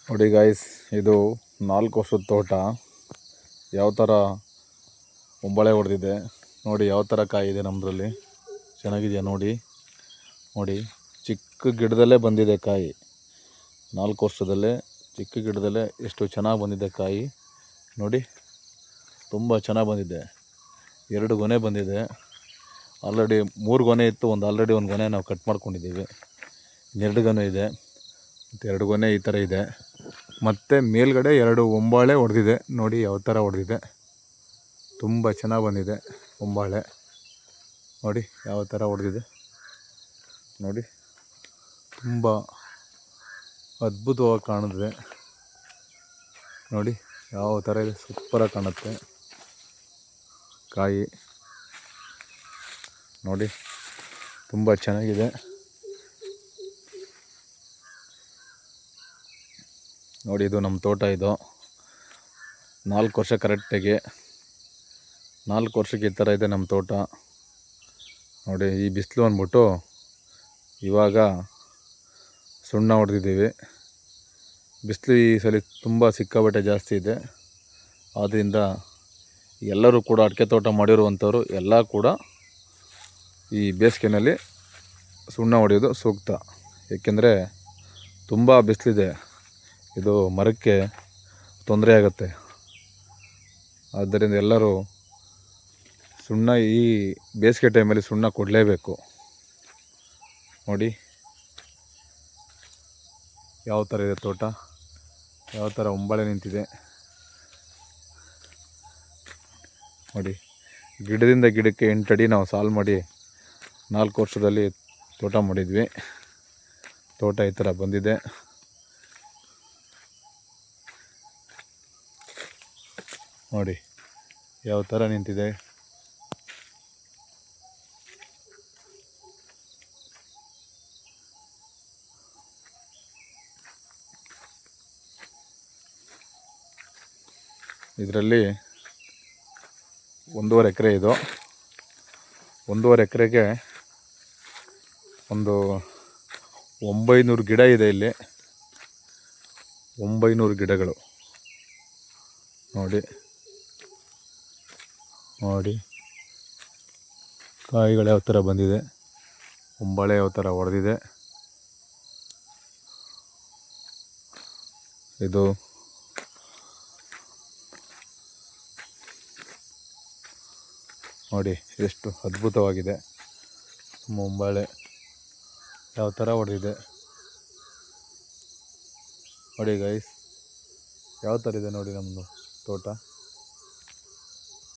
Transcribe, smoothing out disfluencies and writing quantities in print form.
ನೋಡಿ ಗಾಯ್ಸ್, ಇದು 4 ವರ್ಷದ ತೋಟ. ಯಾವ ಥರ ಒಂಬಳೆ ಹೊಡೆದಿದೆ ನೋಡಿ, ಯಾವ ಥರ ಕಾಯಿ ಇದೆ ನಮ್ಮದ್ರಲ್ಲಿ. ಚೆನ್ನಾಗಿದೆಯಾ ನೋಡಿ. ನೋಡಿ, ಚಿಕ್ಕ ಗಿಡದಲ್ಲೇ ಬಂದಿದೆ ಕಾಯಿ. 4 ವರ್ಷದಲ್ಲೇ ಚಿಕ್ಕ ಗಿಡದಲ್ಲೇ ಎಷ್ಟು ಚೆನ್ನಾಗಿ ಬಂದಿದೆ ಕಾಯಿ ನೋಡಿ. ತುಂಬ ಚೆನ್ನಾಗಿ ಬಂದಿದೆ. 2 ಗೊನೆ ಬಂದಿದೆ. ಆಲ್ರೆಡಿ 3 ಗೊನೆ ಇತ್ತು. ಆಲ್ರೆಡಿ ಒಂದು ಗೊನೆ ನಾವು ಕಟ್ ಮಾಡ್ಕೊಂಡಿದ್ದೀವಿ. 2 ಗೊನೆ ಇದೆ ಮತ್ತು 2 ಗೊನೆ ಈ ಥರ ಇದೆ. ಮತ್ತು ಮೇಲ್ಗಡೆ 2 ಒಂಬಾಳೆ ಹೊಡೆದಿದೆ ನೋಡಿ, ಯಾವ ಥರ ಹೊಡೆದಿದೆ. ತುಂಬ ಚೆನ್ನಾಗಿ ಬಂದಿದೆ ಒಂಬಾಳೆ ನೋಡಿ, ಯಾವ ಥರ ಹೊಡೆದಿದೆ ನೋಡಿ. ತುಂಬ ಅದ್ಭುತವಾಗಿ ಕಾಣಿದೆ ನೋಡಿ, ಯಾವ ಥರ ಇದೆ. ಸೂಪರಾಗಿ ಕಾಣುತ್ತೆ ಕಾಯಿ ನೋಡಿ, ತುಂಬ ಚೆನ್ನಾಗಿದೆ ನೋಡಿ. ಇದು ನಮ್ಮ ತೋಟ. ಇದು 4 ವರ್ಷ ಕರೆಕ್ಟಾಗಿ 4 ವರ್ಷಕ್ಕೆ ಈ ಥರ ಇದೆ ನಮ್ಮ ತೋಟ ನೋಡಿ. ಈ ಬಿಸಿಲು ಅಂದ್ಬಿಟ್ಟು ಇವಾಗ ಸುಣ್ಣ ಹೊಡೆದಿದ್ದೀವಿ. ಬಿಸಿಲು ಈ ಸಲ ತುಂಬ ಸಿಕ್ಕಾಪಟ್ಟೆ ಜಾಸ್ತಿ ಇದೆ. ಆದ್ದರಿಂದ ಎಲ್ಲರೂ ಕೂಡ ಅಡಿಕೆ ತೋಟ ಮಾಡಿರುವಂಥವ್ರು ಎಲ್ಲ ಕೂಡ ಈ ಬೇಸಿಗೆನಲ್ಲಿ ಸುಣ್ಣ ಹೊಡೆಯೋದು ಸೂಕ್ತ. ಏಕೆಂದರೆ ತುಂಬ ಬಿಸಿಲಿದೆ. ಇದು ಮರಕ್ಕೆ ತೊಂದರೆ ಆಗುತ್ತೆ. ಆದ್ದರಿಂದ ಎಲ್ಲರೂ ಸುಣ್ಣ ಈ ಬೇಸಿಗೆ ಟೈಮಲ್ಲಿ ಸುಣ್ಣ ಕೊಡಲೇಬೇಕು ನೋಡಿ. ಯಾವ ಥರ ಇದೆ ತೋಟ, ಯಾವ ಥರ ಒಂಬಳೆ ನಿಂತಿದೆ ನೋಡಿ. ಗಿಡದಿಂದ ಗಿಡಕ್ಕೆ 8 ಅಡಿ ನಾವು ಸಾಲು ಮಾಡಿ 4 ವರ್ಷದಲ್ಲಿ ತೋಟ ಮಾಡಿದ್ವಿ. ತೋಟ ಈ ಥರ ಬಂದಿದೆ ನೋಡಿ, ಯಾವ ಥರ ನಿಂತಿದೆ. ಇದರಲ್ಲಿ 1.5 ಎಕರೆ ಇದು. 1.5 ಎಕರೆಗೆ ಒಂದು 900 ಗಿಡ ಇದೆ ಇಲ್ಲಿ. 900 ಗಿಡಗಳು ನೋಡಿ. ನೋಡಿ ಕಾಯಿಗಳು ಯಾವ ಥರ ಬಂದಿದೆ, ಒಂಬಳೆ ಯಾವ ಥರ ಹೊಡೆದಿದೆ. ಇದು ನೋಡಿ ಎಷ್ಟು ಅದ್ಭುತವಾಗಿದೆ. ಒಂಬಳೆ ಯಾವ ಥರ ಹೊಡೆದಿದೆ ನೋಡಿ ಗೈಸ್, ಯಾವ ಥರ ಇದೆ ನೋಡಿ ನಮ್ಮದು ತೋಟ.